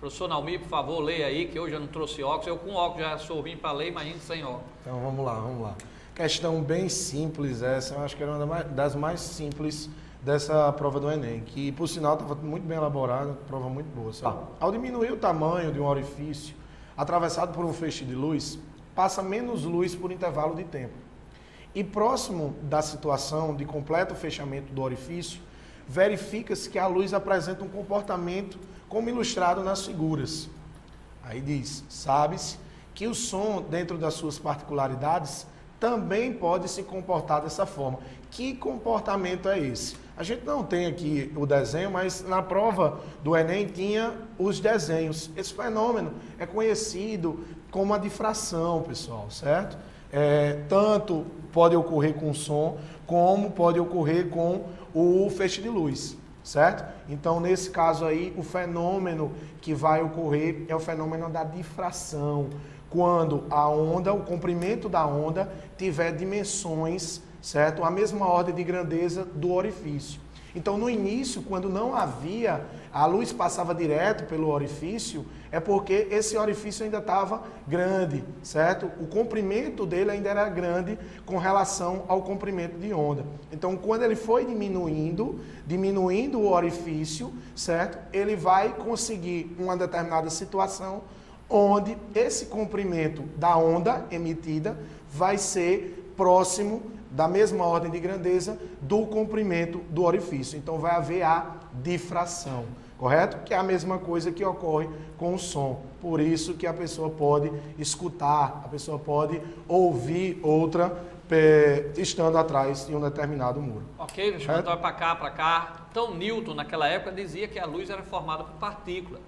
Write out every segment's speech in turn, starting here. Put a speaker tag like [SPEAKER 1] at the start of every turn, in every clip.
[SPEAKER 1] Professor Naumir, por favor, leia aí, que hoje eu não trouxe óculos. Eu com óculos já sou ruim para ler, imagina sem óculos.
[SPEAKER 2] Então vamos lá. Questão bem simples essa, eu acho que era uma das mais simples dessa prova do Enem, que por sinal estava muito bem elaborada, prova muito boa. Sabe? Ao diminuir o tamanho de um orifício atravessado por um feixe de luz, passa menos luz por intervalo de tempo. E próximo da situação de completo fechamento do orifício, verifica-se que a luz apresenta um comportamento como ilustrado nas figuras. Aí diz, sabe-se que o som, dentro das suas particularidades, também pode se comportar dessa forma. Que comportamento é esse? A gente não tem aqui o desenho, mas na prova do Enem tinha os desenhos. Esse fenômeno é conhecido como a difração, pessoal, certo? Tanto pode ocorrer com o som, como pode ocorrer com o feixe de luz, certo? Então, nesse caso aí, o fenômeno que vai ocorrer é o fenômeno da difração, quando a onda, o comprimento da onda, tiver dimensões, certo? A mesma ordem de grandeza do orifício. Então, no início, quando não havia, a luz passava direto pelo orifício, é porque esse orifício ainda estava grande, certo? O comprimento dele ainda era grande com relação ao comprimento de onda. Então, quando ele foi diminuindo o orifício, certo? Ele vai conseguir uma determinada situação onde esse comprimento da onda emitida vai ser próximo da mesma ordem de grandeza do comprimento do orifício. Então vai haver a difração, correto? Que é a mesma coisa que ocorre com o som. Por isso que a pessoa pode escutar, a pessoa pode ouvir outra estando atrás de um determinado muro.
[SPEAKER 1] Ok, deixa eu voltar para cá. Então Newton, naquela época, dizia que a luz era formada por partículas.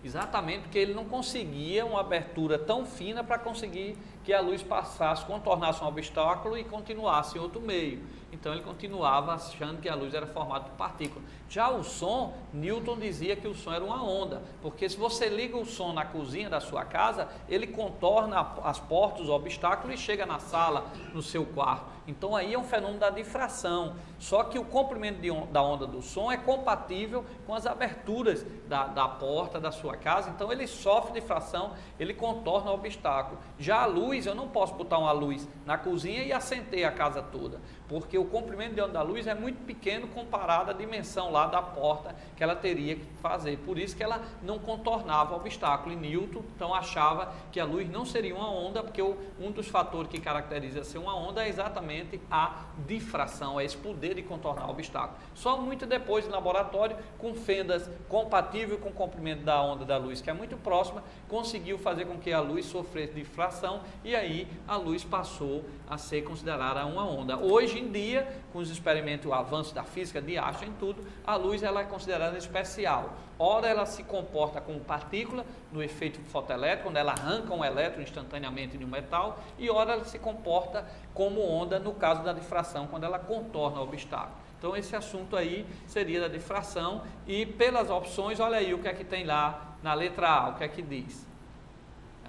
[SPEAKER 1] Exatamente porque ele não conseguia uma abertura tão fina para conseguir que a luz passasse, contornasse um obstáculo e continuasse em outro meio. Então ele continuava achando que a luz era formada por partículas. Já o som, Newton dizia que o som era uma onda, porque se você liga o som na cozinha da sua casa, ele contorna as portas, os obstáculos e chega na sala, no seu quarto. Então aí é um fenômeno da difração. Só que o comprimento da onda do som é compatível com as aberturas da porta da sua casa, então ele sofre difração, ele contorna o obstáculo. Já a luz, eu não posso botar uma luz na cozinha e acender a casa toda, porque o comprimento de onda da luz é muito pequeno comparado à dimensão lá da porta que ela teria que fazer. Por isso que ela não contornava o obstáculo. E Newton, então, achava que a luz não seria uma onda, porque um dos fatores que caracteriza ser uma onda é exatamente a difração, é esse poder de contornar o obstáculo. Só muito depois, em laboratório, com fendas compatíveis com o comprimento da onda da luz, que é muito próxima, conseguiu fazer com que a luz sofresse difração e aí a luz passou a ser considerada uma onda. Hoje em dia, com os experimentos, o avanço da física, de Einstein e tudo, a luz ela é considerada especial. Ora ela se comporta como partícula no efeito fotoelétrico, quando ela arranca um elétron instantaneamente de um metal, e ora ela se comporta como onda no caso da difração, quando ela contorna o obstáculo. Então esse assunto aí seria da difração, e pelas opções, olha aí o que é que tem lá na letra A, o que é que diz?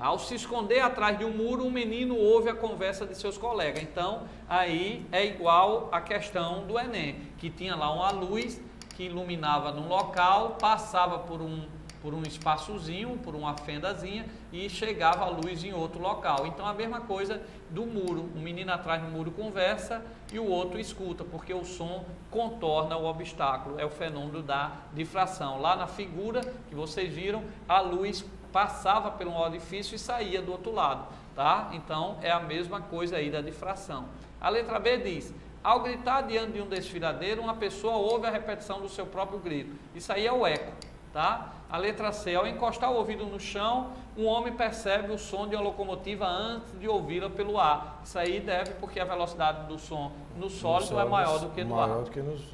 [SPEAKER 1] Ao se esconder atrás de um muro, um menino ouve a conversa de seus colegas. Então, aí é igual a questão do Enem, que tinha lá uma luz que iluminava num local, passava por um espaçozinho, por uma fendazinha e chegava a luz em outro local. Então, a mesma coisa do muro. Um menino atrás do muro conversa e o outro escuta, porque o som contorna o obstáculo. É o fenômeno da difração. Lá na figura que vocês viram, a luz passava por um orifício e saía do outro lado, tá? Então, é a mesma coisa aí da difração. A letra B diz: ao gritar diante de um desfiladeiro, uma pessoa ouve a repetição do seu próprio grito. Isso aí é o eco, tá? A letra C: ao encostar o ouvido no chão, um homem percebe o som de uma locomotiva antes de ouvi-la pelo ar. Isso aí deve porque a velocidade do som no sólido é maior do que no ar.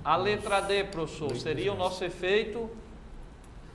[SPEAKER 1] A letra D, professor, seria o nosso efeito...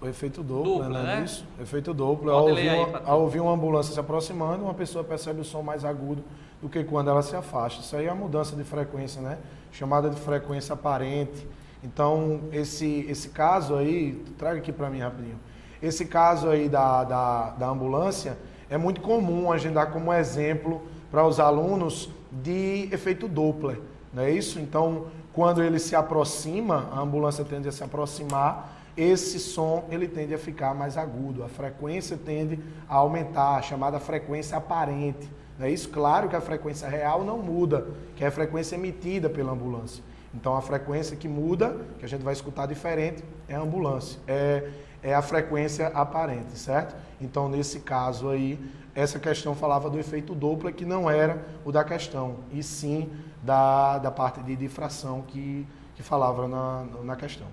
[SPEAKER 2] O efeito duplo, né? Isso? Efeito duplo. Ao ouvir uma ambulância se aproximando, uma pessoa percebe o som mais agudo do que quando ela se afasta. Isso aí é a mudança de frequência, né? Chamada de frequência aparente. Então, esse caso aí, traga aqui para mim rapidinho. Esse caso aí da ambulância é muito comum a gente dar como exemplo para os alunos de efeito Doppler, não é isso? Então, quando ele se aproxima, a ambulância tende a se aproximar, esse som ele tende a ficar mais agudo, a frequência tende a aumentar, a chamada frequência aparente. Não é isso? Claro que a frequência real não muda, que é a frequência emitida pela ambulância. Então a frequência que muda, que a gente vai escutar diferente, é a ambulância, é a frequência aparente, certo? Então nesse caso aí, essa questão falava do efeito Doppler, que não era o da questão, e sim da parte de difração que falava na questão.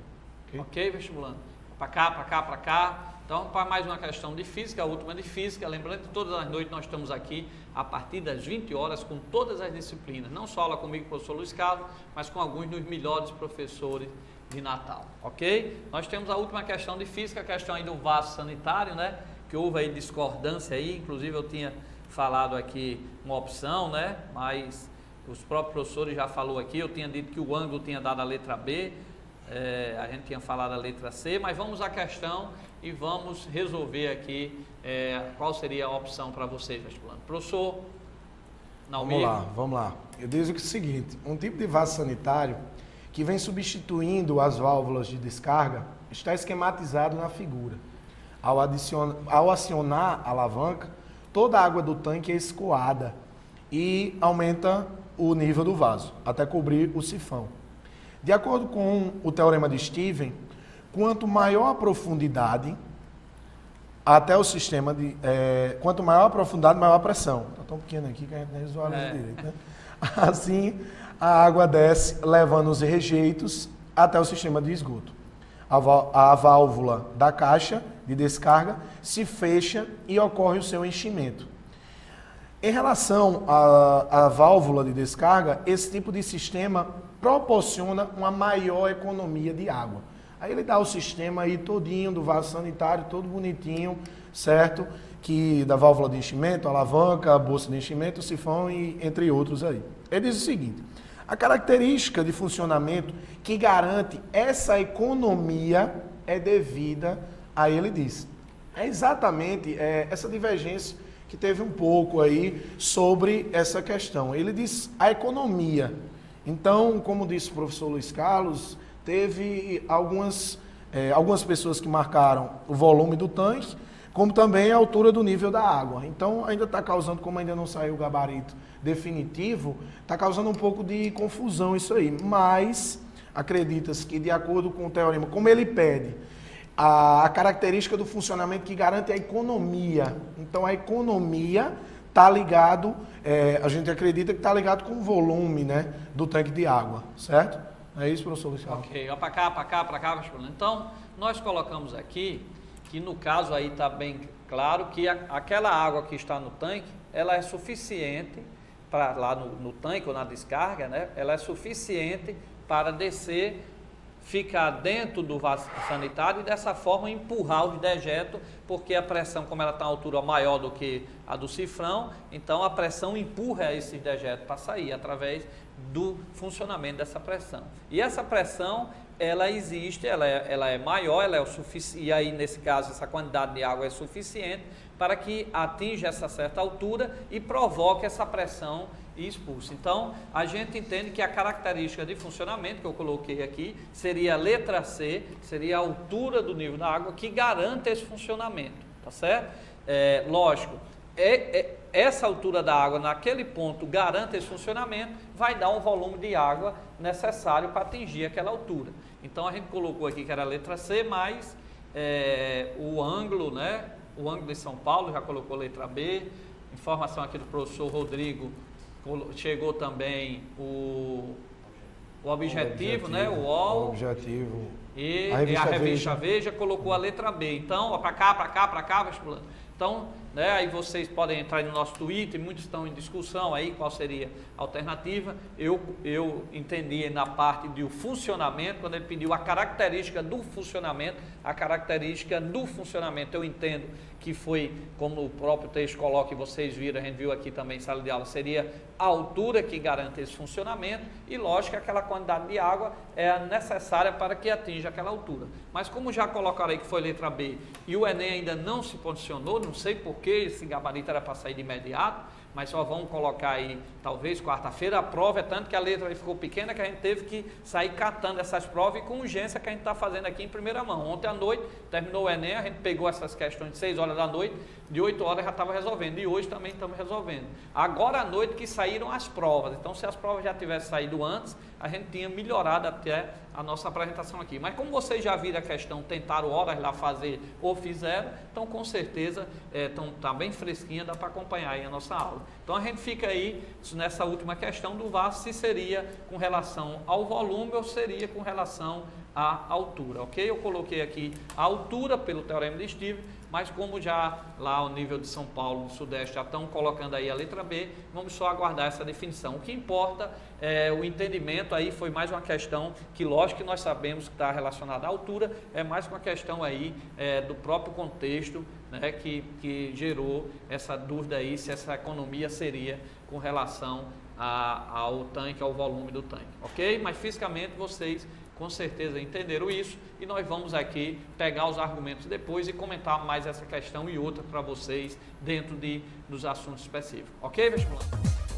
[SPEAKER 1] Ok, vestibulando? Para cá, para cá, para cá. Então, para mais uma questão de física, a última de física, lembrando que todas as noites nós estamos aqui a partir das 20 horas com todas as disciplinas, não só aula comigo, professor Luiz Carlos, mas com alguns dos melhores professores de Natal, ok? Nós temos a última questão de física, a questão aí do vaso sanitário, né? Que houve aí discordância aí, inclusive eu tinha falado aqui uma opção, né? Mas os próprios professores já falou aqui, eu tinha dito que o ângulo tinha dado a letra B, a gente tinha falado a letra C, mas vamos à questão e vamos resolver aqui qual seria a opção para vocês, vestibulando. Professor Naumir.
[SPEAKER 2] Vamos lá. Eu digo o seguinte, um tipo de vaso sanitário que vem substituindo as válvulas de descarga está esquematizado na figura. Ao acionar a alavanca, toda a água do tanque é escoada e aumenta o nível do vaso, até cobrir o sifão. De acordo com o teorema de Steven, quanto maior a profundidade, até o sistema de... quanto maior a profundidade, maior a pressão. Está tão pequeno aqui que a gente nem visualiza direito, né? Assim, a água desce, levando os rejeitos até o sistema de esgoto. A válvula da caixa de descarga se fecha e ocorre o seu enchimento. Em relação à válvula de descarga, esse tipo de sistema proporciona uma maior economia de água. Aí ele dá o sistema aí todinho do vaso sanitário, todo bonitinho, certo? Que da válvula de enchimento, alavanca, a bolsa de enchimento, o sifão e entre outros aí. Ele diz o seguinte: a característica de funcionamento que garante essa economia é devida a, ele diz, é exatamente essa divergência que teve um pouco aí sobre essa questão. Ele diz a economia. Então, como disse o professor Luiz Carlos, teve algumas pessoas que marcaram o volume do tanque, como também a altura do nível da água. Então, ainda está causando, como ainda não saiu o gabarito definitivo, está causando um pouco de confusão isso aí. Mas, acredita-se que, de acordo com o teorema, como ele pede, a característica do funcionamento que garante a economia. Então, a economia está ligado, a gente acredita que está ligado com o volume, né, do tanque de água, certo? É isso, professor Luiz Carlos?
[SPEAKER 1] Ok, para cá, para cá, para cá. Então, nós colocamos aqui que no caso aí está bem claro que aquela água que está no tanque, ela é suficiente para lá no tanque ou na descarga, né? Ela é suficiente para descer, ficar dentro do vaso sanitário e dessa forma empurrar os dejetos, porque a pressão, como ela está a altura maior do que a do cifrão, então a pressão empurra esses dejetos para sair através do funcionamento dessa pressão. E essa pressão, ela existe, ela é maior, ela é o suficiente, e aí nesse caso essa quantidade de água é suficiente para que atinja essa certa altura e provoque essa pressão e expulse. Então, a gente entende que a característica de funcionamento que eu coloquei aqui seria a letra C, seria a altura do nível da água que garante esse funcionamento, tá certo? Lógico, essa altura da água naquele ponto garante esse funcionamento, vai dar um volume de água necessário para atingir aquela altura. Então, a gente colocou aqui que era a letra C, mais o ângulo, né? O ângulo de São Paulo já colocou letra B, informação aqui do professor Rodrigo, chegou também o objetivo, né? O UOL.
[SPEAKER 2] O objetivo.
[SPEAKER 1] E a revista Veja colocou a letra B. Então, para cá, para cá, para cá, vestibulando. Então, né, aí vocês podem entrar no nosso Twitter, muitos estão em discussão aí, qual seria a alternativa. Eu entendi na parte do funcionamento, quando ele pediu a característica do funcionamento, eu entendo que foi, como o próprio texto coloca e vocês viram, a gente viu aqui também em sala de aula, seria a altura que garante esse funcionamento e, lógico, aquela quantidade de água é necessária para que atinja aquela altura. Mas como já colocaram aí que foi letra B e o Enem ainda não se posicionou, não sei por que esse gabarito era para sair de imediato, mas só vamos colocar aí, talvez, quarta-feira. A prova é tanto que a letra aí ficou pequena que a gente teve que sair catando essas provas e com urgência que a gente está fazendo aqui em primeira mão. Ontem à noite, terminou o Enem, a gente pegou essas questões de 6 horas da noite, de 8 horas já estava resolvendo, e hoje também estamos resolvendo. Agora à noite que saíram as provas, então se as provas já tivessem saído antes, a gente tinha melhorado até a nossa apresentação aqui. Mas como vocês já viram a questão, tentaram horas lá fazer ou fizeram, então com certeza está bem fresquinha, dá para acompanhar aí a nossa aula. Então a gente fica aí nessa última questão do VAR, se seria com relação ao volume ou seria com relação à altura, ok? Eu coloquei aqui a altura pelo Teorema de Steve, mas como já lá ao nível de São Paulo, no Sudeste, já estão colocando aí a letra B, vamos só aguardar essa definição. O que importa é o entendimento, aí foi mais uma questão que, lógico que nós sabemos que está relacionada à altura, é mais uma questão aí do próprio contexto, né, que gerou essa dúvida aí, se essa economia seria com relação ao tanque, ao volume do tanque, ok? Mas fisicamente vocês com certeza entenderam isso e nós vamos aqui pegar os argumentos depois e comentar mais essa questão e outra para vocês dentro dos assuntos específicos, ok, vestibulantes?